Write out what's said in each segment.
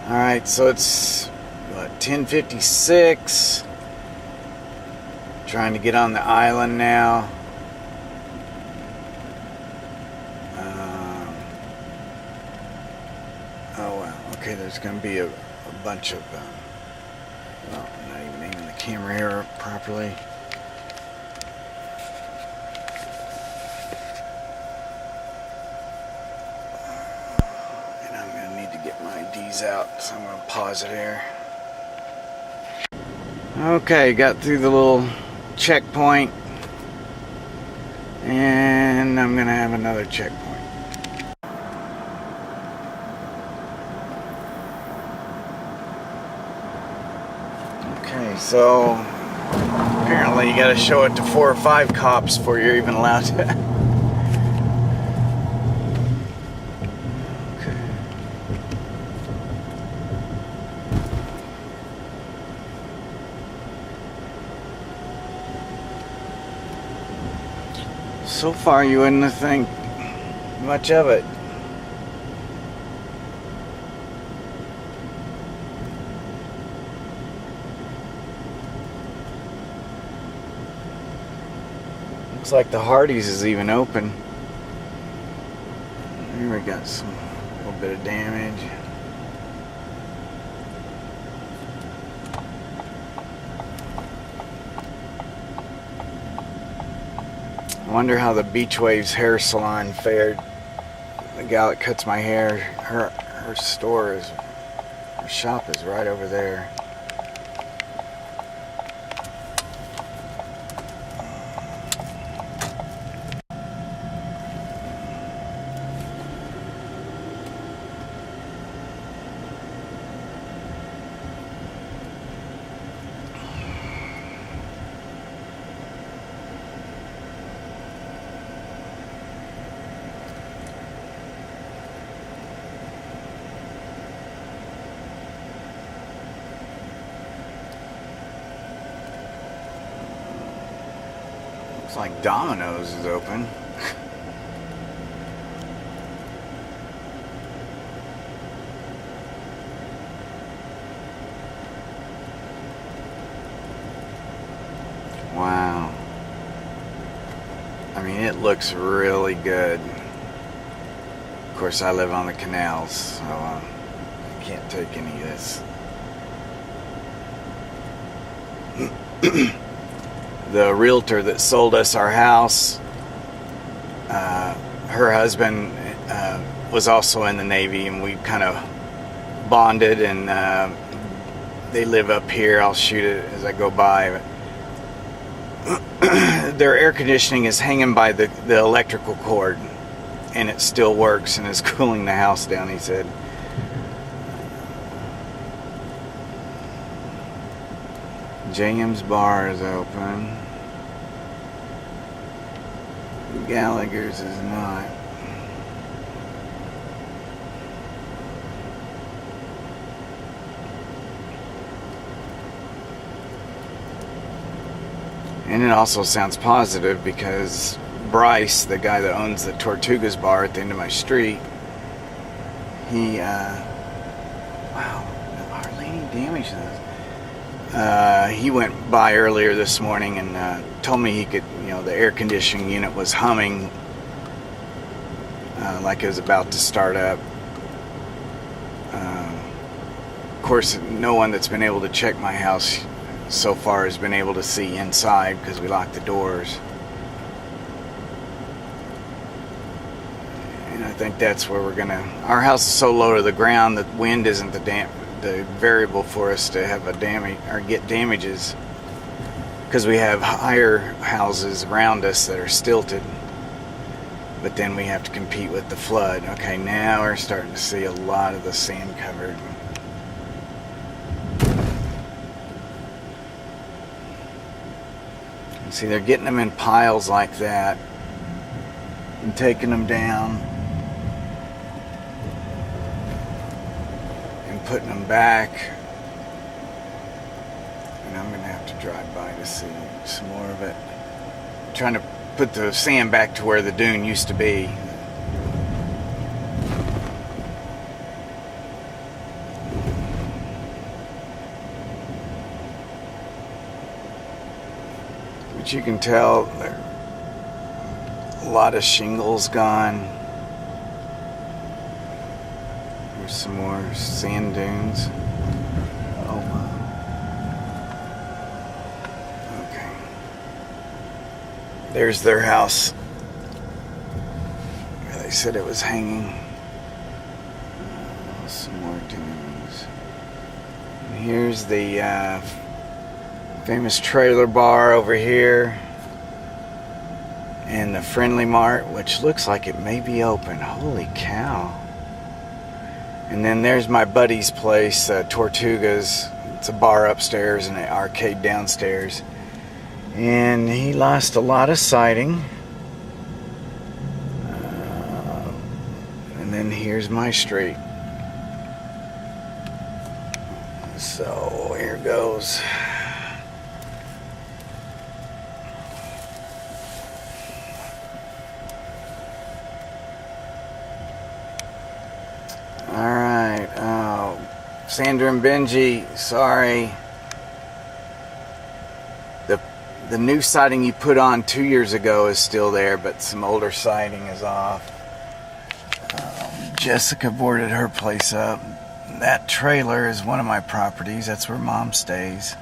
Alright, so it's what, 10:56. Trying to get on the island now. Oh wow, okay, there's going to be a bunch of, well, I'm not even aiming the camera here properly. And I'm going to need to get my IDs out, so I'm going to pause it here. Okay, got through the little checkpoint, and I'm going to have another checkpoint. Okay, so apparently you got to show it to 4 or 5 cops before you're even allowed to. Okay. So far you wouldn't think much of it. Looks like the Hardee's is even open. Here we got some little bit of damage. I wonder how the Beach Waves hair salon fared. The gal that cuts my hair, her store is, her shop is right over there. Looks like Domino's is open. Wow. I mean, it looks really good. Of course, I live on the canals, so I can't take any of this. The realtor that sold us our house, her husband was also in the Navy, and we kind of bonded, and they live up here. I'll shoot it as I go by. Their air conditioning is hanging by the electrical cord, and it still works and is cooling the house down, he said. JM's bar is open. Gallagher's is not. And it also sounds positive because Bryce, the guy that owns the Tortugas bar at the end of my street, he, wow, hardly any damage to this. He went by earlier this morning and told me he could, you know, the air conditioning unit was humming like it was about to start up. Of course, no one that's been able to check my house so far has been able to see inside because we locked the doors. And I think that's where we're gonna. Our house is so low to the ground that wind isn't the variable for us to have a damage or get damages, because we have higher houses around us that are stilted, but then we have to compete with the flood. Okay, now we're starting to see a lot of the sand covered. See, they're getting them in piles like that and taking them down and putting them back. And I'm going to have to drive by to see some more of it. I'm trying to put the sand back to where the dune used to be. But you can tell there a lot of shingles gone. There's some more sand dunes. Oh wow. Okay. There's their house. They said it was hanging. Some more dunes. And here's the famous trailer bar over here. And the Friendly Mart, which looks like it may be open. Holy cow. And then there's my buddy's place, Tortugas. It's a bar upstairs and an arcade downstairs. And he lost a lot of siding. And then here's my street. So here goes. Alright, oh, Sandra and Benji, sorry. The new siding you put on 2 years ago is still there, but some older siding is off. Jessica boarded her place up. That trailer is one of my properties. That's where Mom stays.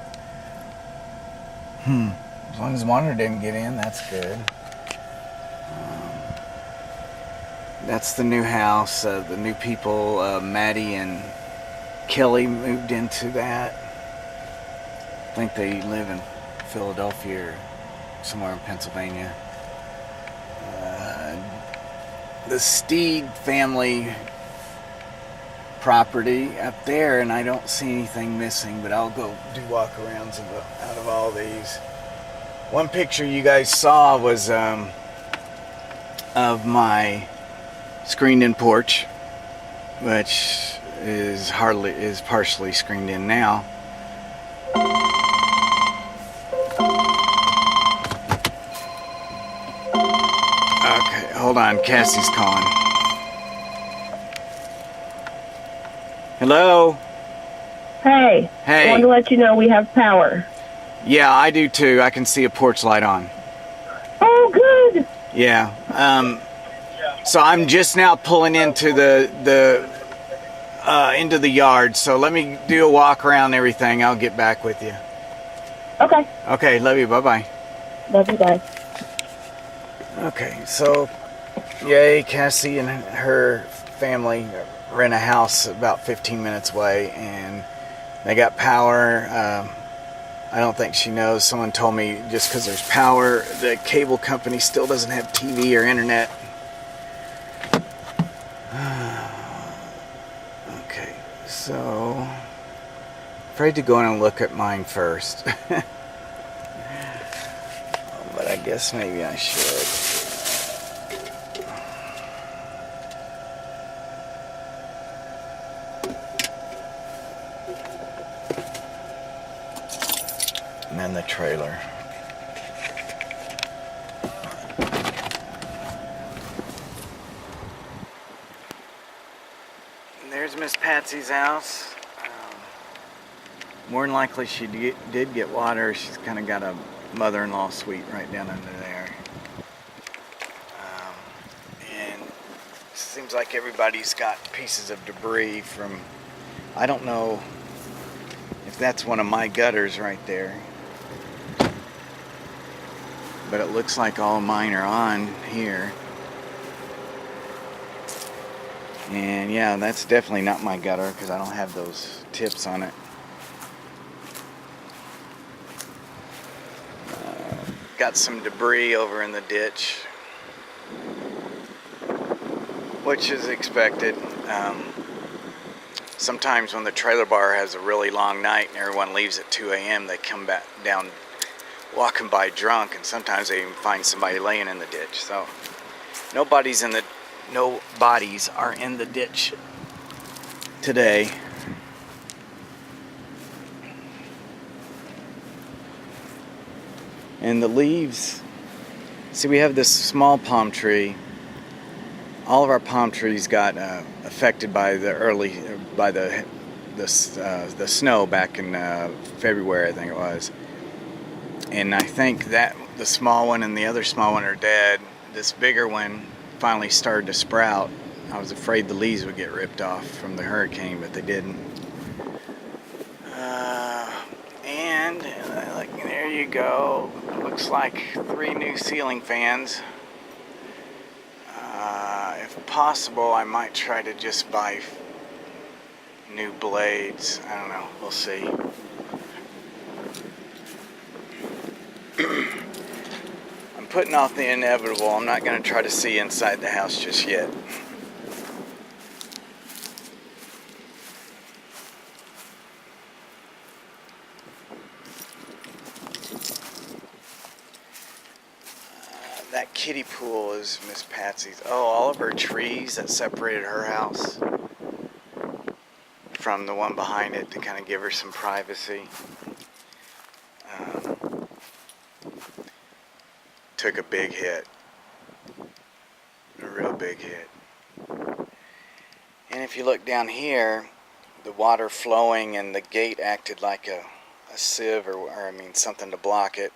As long as Wander didn't get in, that's good. That's the new house. The new people, Maddie and Kelly, moved into that. I think they live in Philadelphia or somewhere in Pennsylvania. The Steed family property up there, and I don't see anything missing, but I'll go do walk-arounds out of all these. One picture you guys saw was of my screened-in porch, which is partially screened in now. Okay, hold on, Cassie's calling. Hello? Hey. Hey. I wanted to let you know we have power. Yeah, I do too. I can see a porch light on. Oh, good. Yeah. So I'm just now pulling into into the yard. So let me do a walk around and everything. I'll get back with you. Okay. Okay, love you. Bye-bye. Love you, guys. Okay, so yay, Cassie and her family rent a house about 15 minutes away, and they got power. I don't think she knows. Someone told me just because there's power, the cable company still doesn't have TV or internet. Okay, so afraid to go in and look at mine first. But I guess maybe I should. And then the trailer. And there's Miss Patsy's house. More than likely she did get water. She's kind of got a mother-in-law suite right down under there. And it seems like everybody's got pieces of debris from, I don't know if that's one of my gutters right there. But it looks like all mine are on here. And yeah, that's definitely not my gutter because I don't have those tips on it. Got some debris over in the ditch, which is expected. Sometimes when the trailer bar has a really long night and everyone leaves at 2 a.m., they come back down walking by drunk, and sometimes they even find somebody laying in the ditch. So no bodies are in the ditch today. And the leaves, see, we have this small palm tree. All of our palm trees got affected by the snow back in February, I think it was. And I think that the small one and the other small one are dead. This bigger one finally started to sprout. I was afraid the leaves would get ripped off from the hurricane, but they didn't. And like, there you go. Looks like 3 new ceiling fans. If possible, I might try to just buy new blades. I don't know. We'll see. I'm putting off the inevitable. I'm not going to try to see inside the house just yet. That kiddie pool is Miss Patsy's. Oh, all of her trees that separated her house from the one behind it to kind of give her some privacy. Took a big hit. A real big hit. And if you look down here, the water flowing and the gate acted like a sieve or I mean something to block it.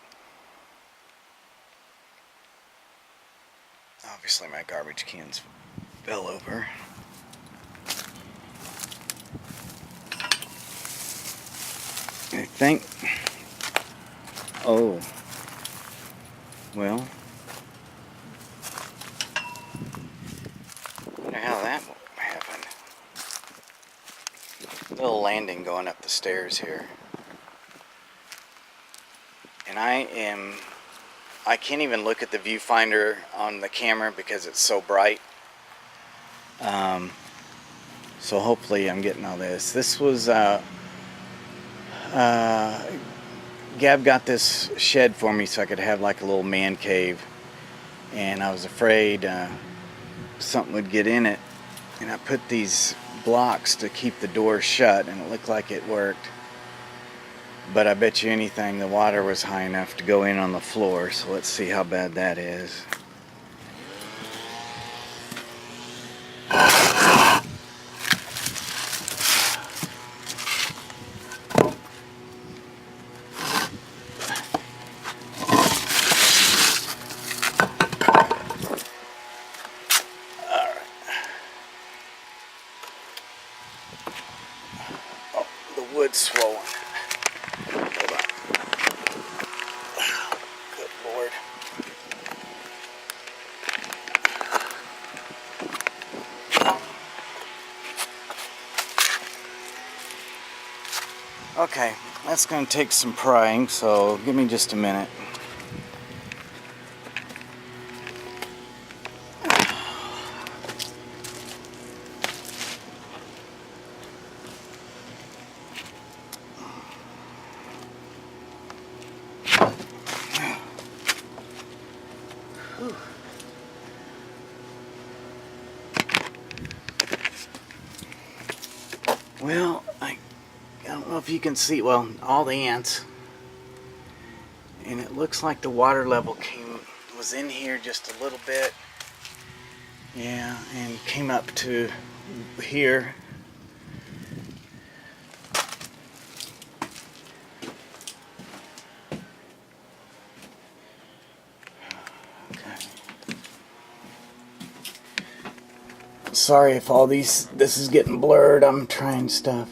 Obviously my garbage cans fell over. I think, oh, well, I wonder how that happened. Little landing going up the stairs here. And I can't even look at the viewfinder on the camera because it's so bright. So hopefully I'm getting all this. This was, Gab got this shed for me so I could have like a little man cave. And I was afraid something would get in it. And I put these blocks to keep the door shut and it looked like it worked. But I bet you anything the water was high enough to go in on the floor, so let's see how bad that is. Alright. Oh, the wood's swollen. Hold on. Good Lord. Okay, that's going to take some prying, so give me just a minute. Well, I don't know if you can see, well, all the ants. And it looks like the water level was in here just a little bit. Yeah, and came up to here. Sorry if all this is getting blurred. I'm trying stuff.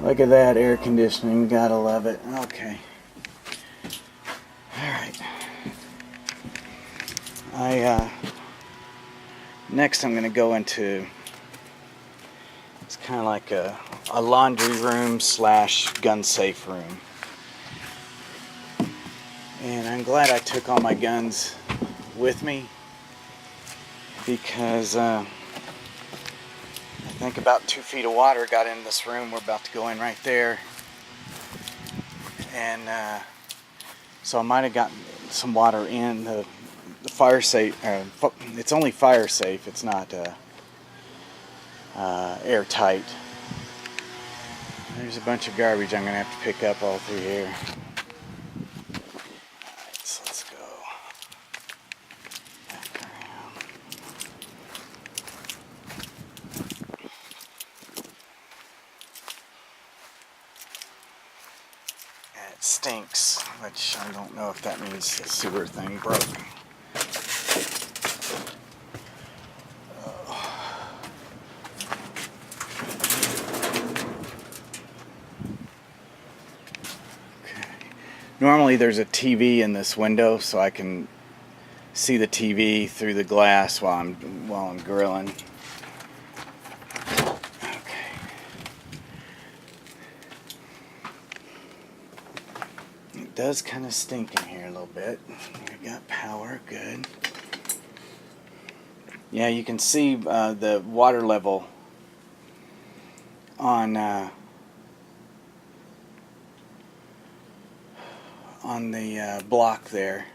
Look at that air conditioning. Gotta love it. Okay. Alright. Next I'm gonna go into, it's kind of like a laundry room slash gun safe room. And I'm glad I took all my guns with me because I think about 2 feet of water got in this room. We're about to go in right there. And so I might have gotten some water in the fire safe. It's only fire safe. It's not airtight. There's a bunch of garbage I'm going to have to pick up all through here. Alright, so let's go back around. stinks, which I don't know if that means the sewer thing broke. Normally there's a TV in this window, so I can see the TV through the glass while I'm grilling. Okay. It does kind of stink in here a little bit. We got power, good. Yeah, you can see the water level on the block there.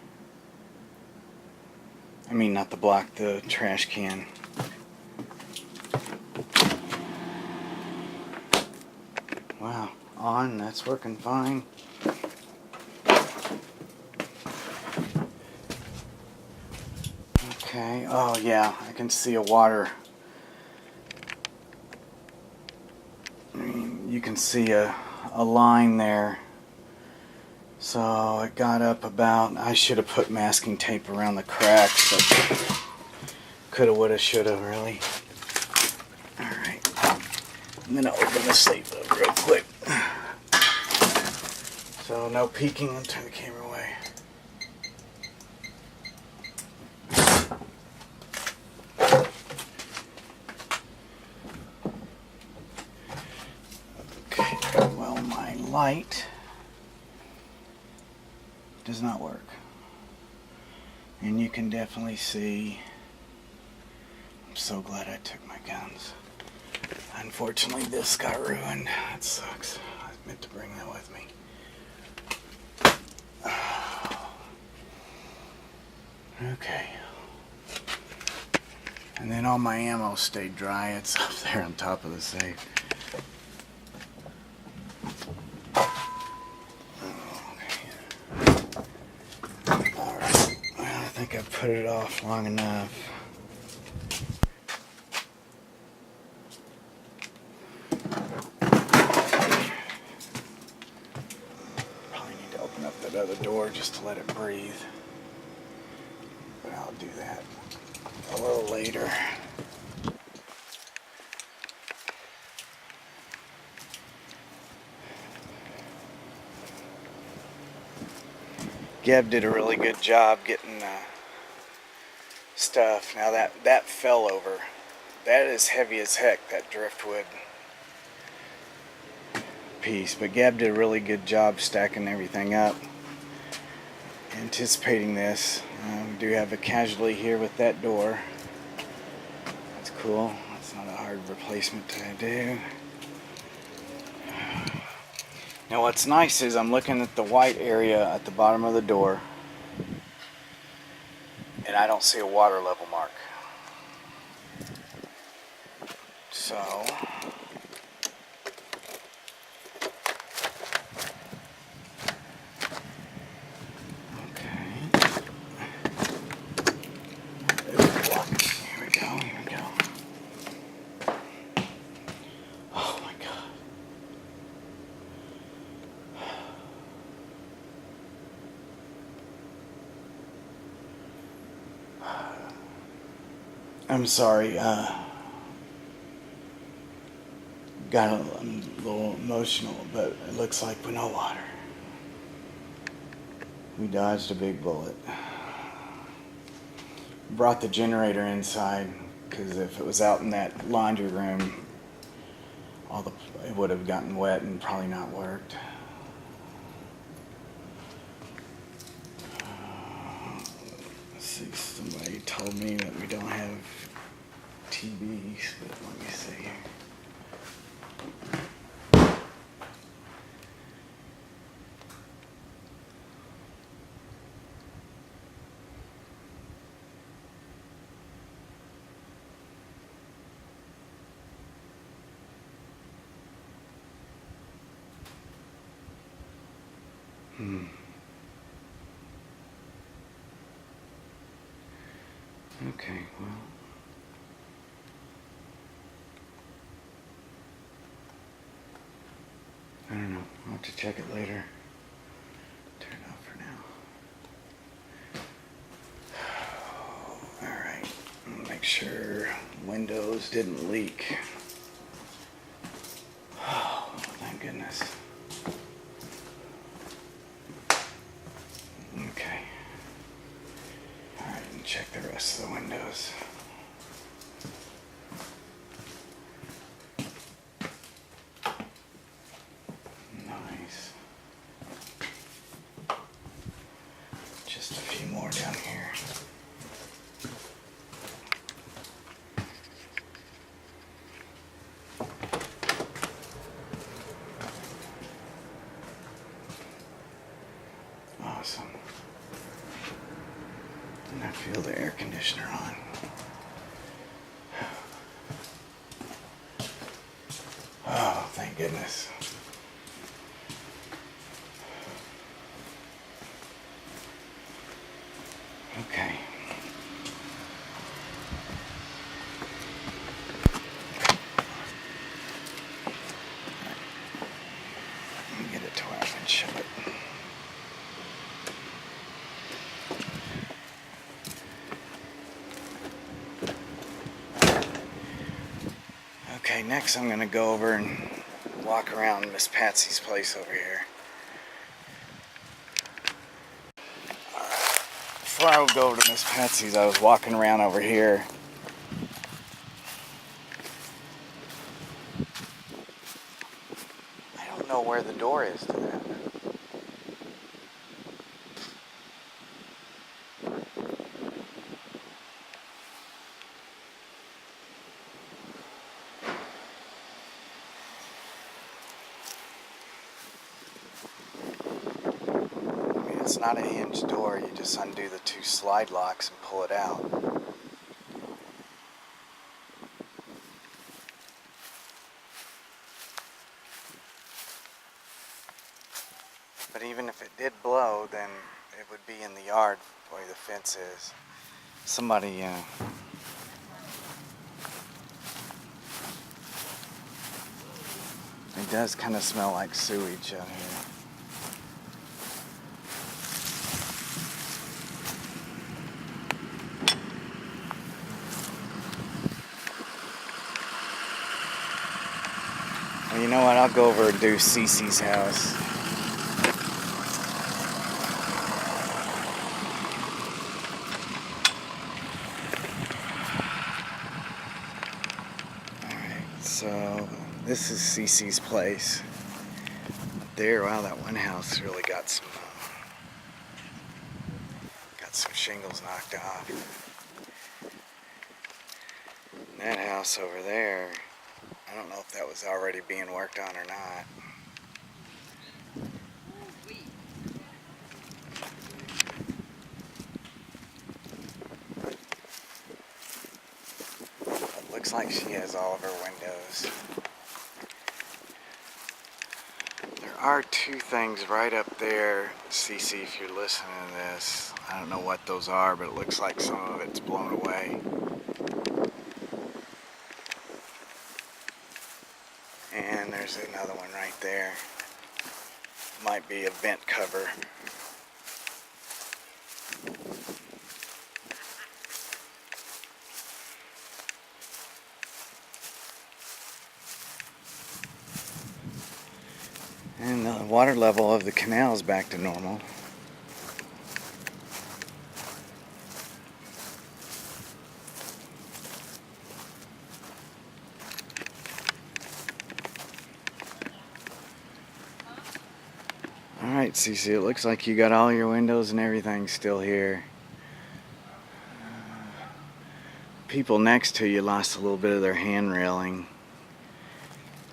I mean, not the block, the trash can. Wow, on, that's working fine. Okay, oh yeah, I can see a water. I mean, you can see a line there. So it got up about, I should have put masking tape around the cracks, but coulda, woulda, shoulda, really. Alright, I'm gonna open the safe up real quick. So no peeking, I'll turn the camera away. Okay, well, my light does not work, and you can definitely see. I'm so glad I took my guns. Unfortunately, this got ruined. That sucks. I meant to bring that with me. Okay, and then all my ammo stayed dry. It's up there on top of the safe. I think I put it off long enough. Probably need to open up that other door just to let it breathe. But I'll do that a little later. Gab did a really good job getting stuff. Now that fell over. That is heavy as heck, that driftwood piece. But Gab did a really good job stacking everything up. Anticipating this. We do have a casualty here with that door. That's cool. That's not a hard replacement to do. Now what's nice is I'm looking at the white area at the bottom of the door, and I don't see a water level mark. So okay. Here we go, here we go. Oh my God. I'm sorry, got a little emotional, but it looks like with no water. We dodged a big bullet. Brought the generator inside, because if it was out in that laundry room, it would have gotten wet and probably not worked. Let's see, somebody told me that we don't have TVs, but let me see here. Okay, well. I don't know. I'll have to check it later. Make sure windows didn't leak. Oh, thank goodness. Okay. Alright, and check the rest of the windows. Nice. Just a few more down here. Awesome. And I feel the air conditioner on. Oh, thank goodness. Okay. Let me get it to where I can show it. Okay, next I'm gonna go over and walk around Miss Patsy's place over here. Before I would go over to Miss Patsy's, I was walking around over here. I don't know where the door is to that. It's not a hinged door, you just undo the two slide locks and pull it out. But even if it did blow, then it would be in the yard the way the fence is. Somebody, it does kind of smell like sewage out here. Well, you know what? I'll go over and do Cece's house. Alright, so this is Cece's place. There, wow, that one house really got some shingles knocked off. And that house over there, I don't know if that was already being worked on or not. It looks like she has all of her windows. There are two things right up there, Cece, if you're listening to this. I don't know what those are, but it looks like some of it's blown away. And there's another one right there. Might be a vent cover. And the water level of the canal is back to normal. Alright, Cece, it looks like you got all your windows and everything still here. People next to you lost a little bit of their hand railing.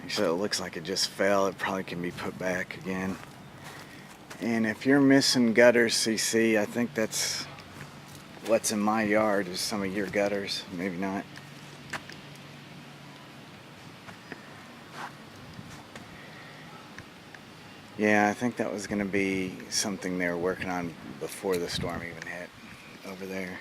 So it looks like it just fell. It probably can be put back again. And if you're missing gutters, Cece, I think that's what's in my yard is some of your gutters. Maybe not. Yeah, I think that was going to be something they were working on before the storm even hit over there.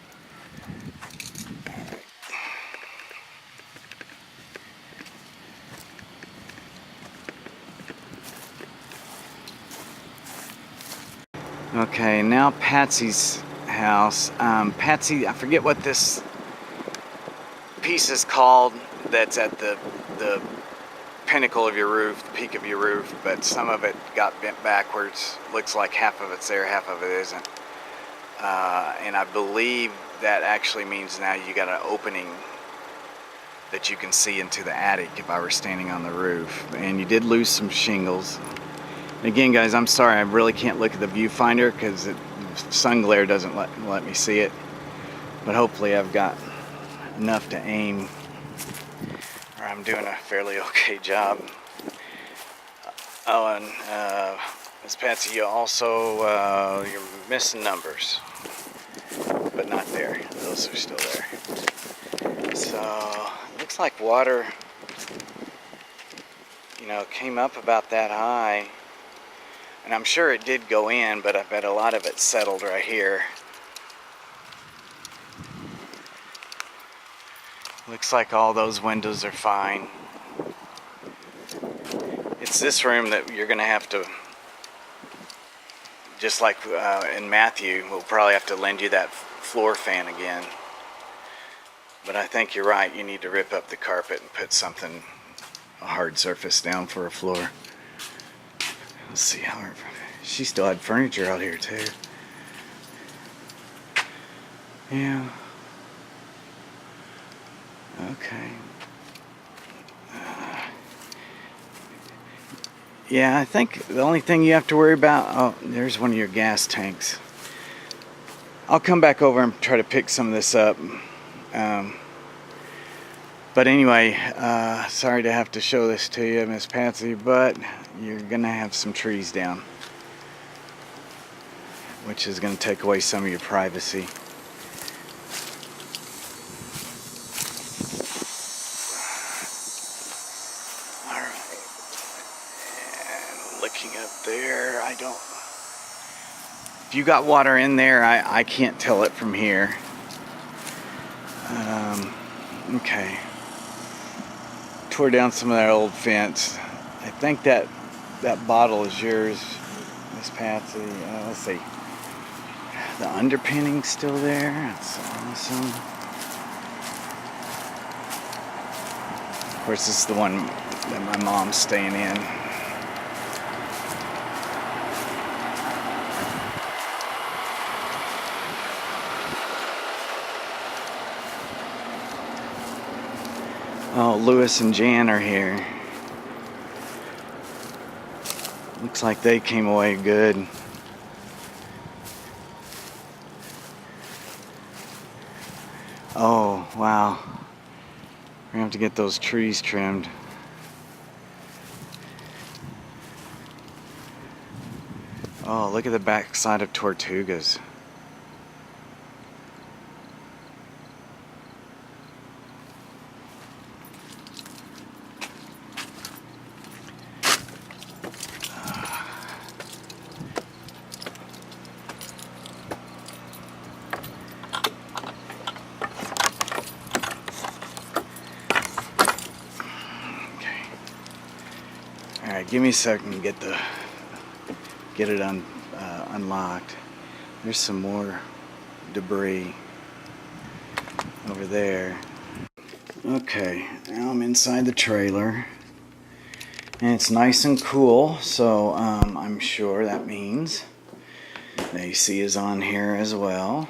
Okay, now Patsy's house. Patsy, I forget what this piece is called that's at the pinnacle of your roof, the peak of your roof, but some of it got bent backwards. Looks like half of it's there, half of it isn't. And I believe that actually means now you got an opening that you can see into the attic if I were standing on the roof. And you did lose some shingles. And again, guys, I'm sorry, I really can't look at the viewfinder because the sun glare doesn't let me see it. But hopefully I've got enough to aim, or I'm doing a fairly okay job. Oh, and Miss Patsy, you also, you're missing numbers, but not there. Those are still there. So, looks like water, you know, came up about that high. And I'm sure it did go in, but I bet a lot of it settled right here. Looks like all those windows are fine. It's this room that you're going to have to, just like in Matthew, we'll probably have to lend you that floor fan again. But I think you're right, you need to rip up the carpet and put something, a hard surface down for a floor. Let's see how she still had furniture out here too. Yeah. Okay. Yeah, I think the only thing you have to worry about, oh, there's one of your gas tanks. I'll come back over and try to pick some of this up. But anyway, sorry to have to show this to you, Miss Patsy, but you're going to have some trees down, which is going to take away some of your privacy. Alright, and looking up there, I don't, if you got water in there, I can't tell it from here. Okay. Tore down some of that old fence. I think that bottle is yours, Miss Patsy. Let's see. The underpinning's still there. That's awesome. Of course, this is the one that my mom's staying in. Oh, Lewis and Jan are here. Looks like they came away good. Oh, wow. We're gonna have to get those trees trimmed. Oh, look at the back side of Tortugas. Alright, give me a second to get it unlocked. There's some more debris over there. Okay, now I'm inside the trailer. And it's nice and cool, so I'm sure that means the AC is on here as well.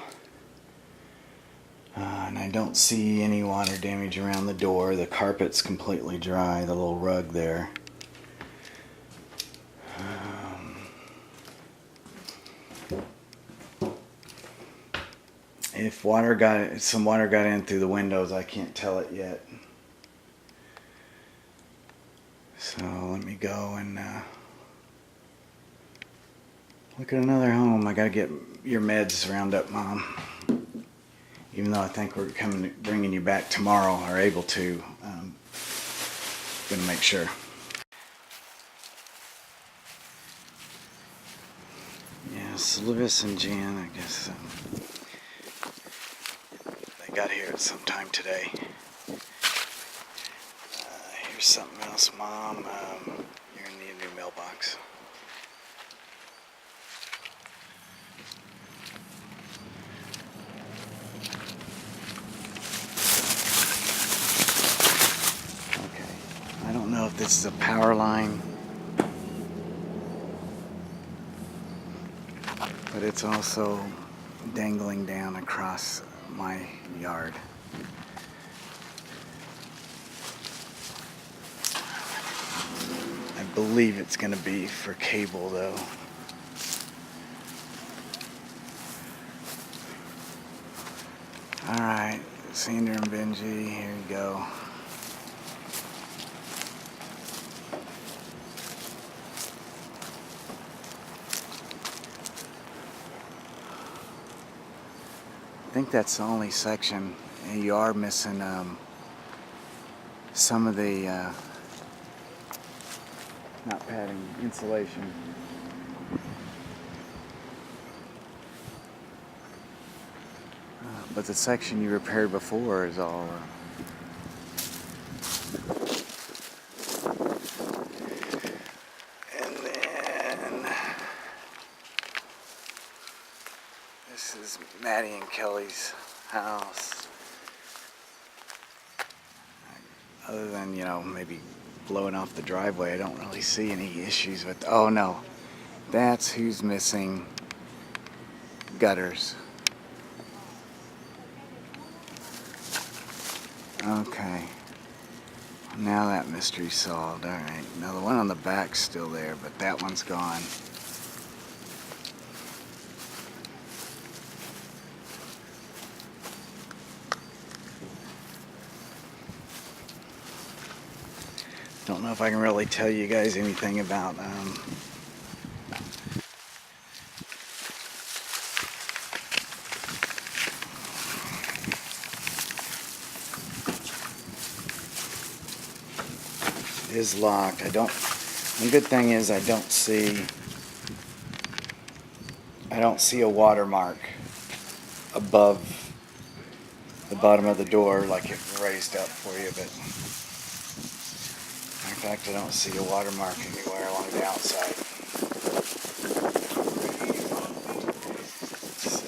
And I don't see any water damage around the door. The carpet's completely dry, the little rug there. If some water got in through the windows, I can't tell it yet. So let me go and look at another home. I gotta get your meds round up, Mom. Even though I think we're bringing you back tomorrow, or able to, gonna make sure. Yes, Lewis and Jan, I guess. They got here at some time today. Here's something else, Mom. You're gonna need a new mailbox. This is a power line, but it's also dangling down across my yard. I believe it's going to be for cable though. Alright, Sander and Benji, here you go. I think that's the only section. And you are missing some of the not padding, insulation. But the section you repaired before is all and then this is Maddie and Kelly's house. Other than, you know, maybe blowing off the driveway, I don't really see any issues with. Oh no, that's who's missing gutters. Okay, now that mystery's solved. Alright, now the one on the back's still there, but that one's gone. Don't know if I can really tell you guys anything about it is locked. The good thing is I don't see a watermark above the bottom of the door like it raised up for you, but in fact I don't see a watermark anywhere along the outside. So,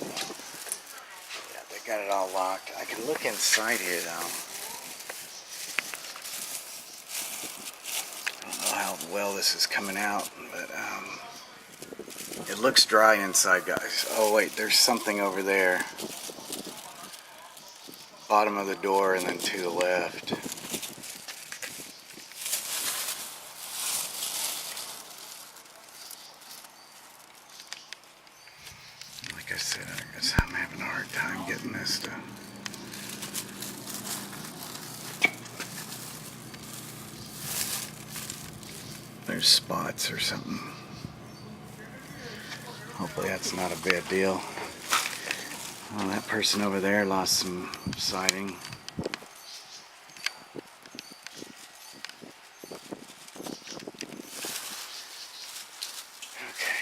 yeah, they got it all locked. I can look inside here though. How well this is coming out, but it looks dry inside, guys. Oh wait, there's something over there, bottom of the door and then to the left. Like I said, I guess I'm having a hard time getting this to there's spots or something. Hopefully that's not a bad deal. Oh, that person over there lost some siding. Okay.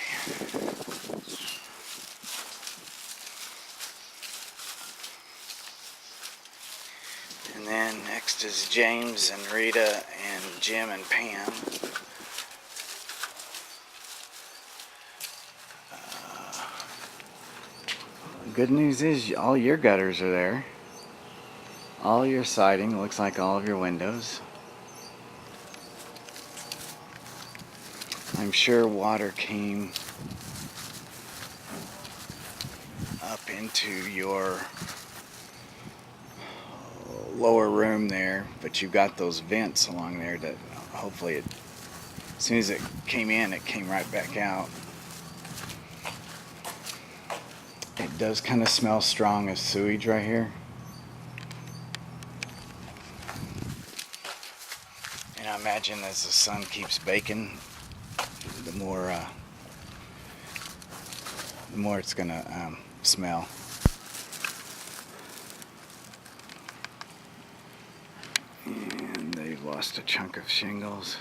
And then next is James and Rita and Jim and Pam. Good news is all your gutters are there. All your siding, looks like all of your windows. I'm sure water came up into your lower room there, but you've got those vents along there that hopefully as soon as it came in, it came right back out. It does kind of smell strong of sewage right here. And I imagine as the sun keeps baking, the more it's gonna smell. And they've lost a chunk of shingles.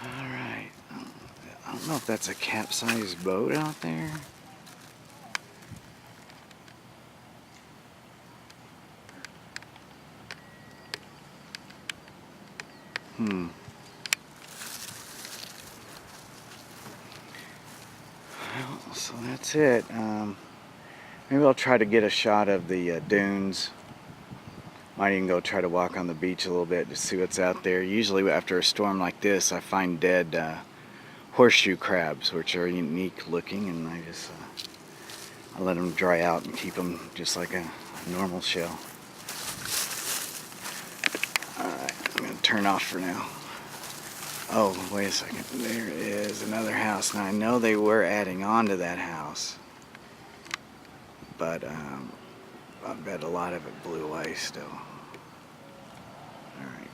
Alright. I don't know if that's a capsized boat out there. Well, so that's it. Maybe I'll try to get a shot of the dunes. Might even go try to walk on the beach a little bit to see what's out there. Usually after a storm like this, I find dead horseshoe crabs, which are unique looking, and I let them dry out and keep them just like a normal shell. Alright, I'm going to turn off for now. Oh, wait a second. There is another house. Now, I know they were adding on to that house, but I bet a lot of it blew away still. Alright.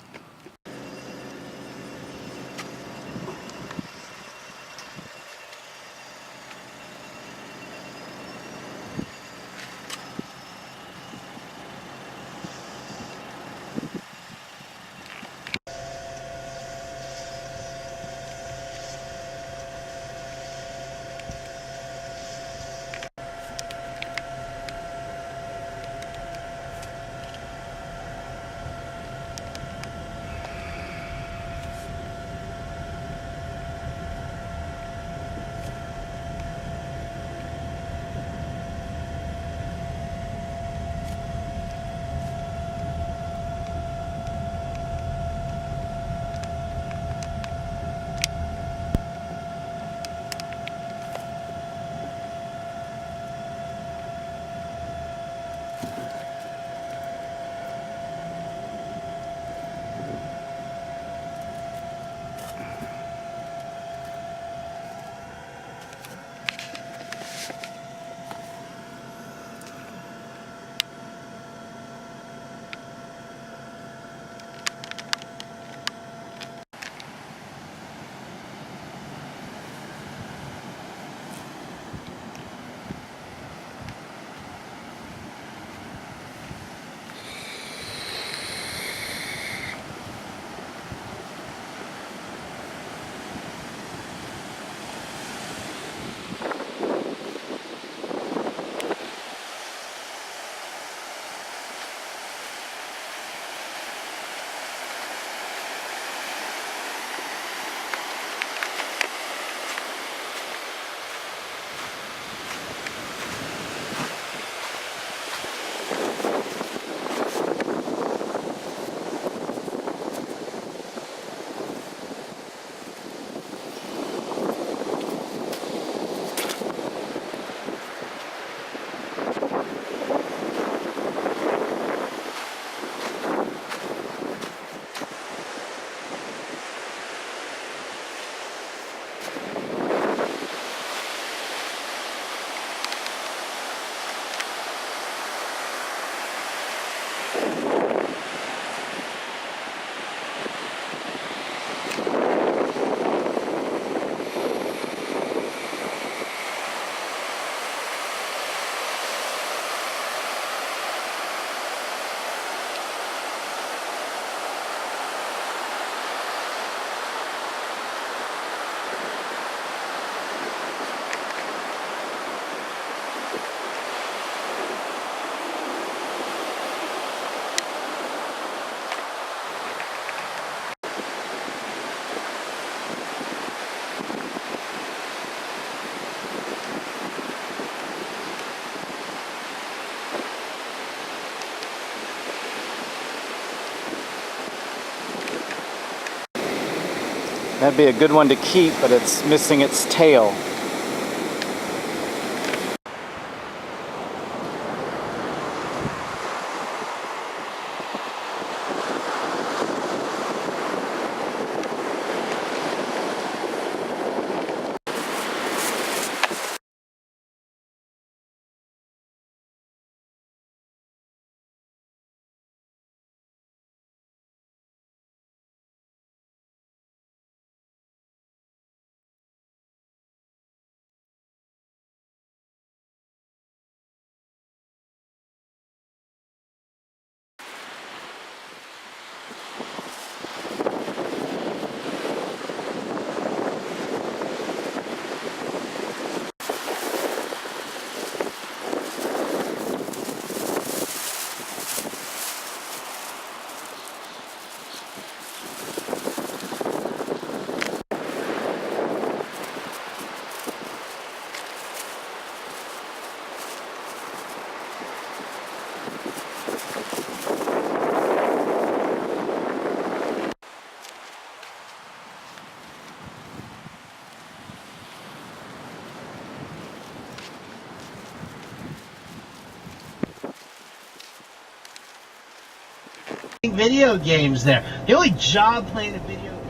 That'd be a good one to keep, but it's missing its tail. Video games there. The only job playing a video game.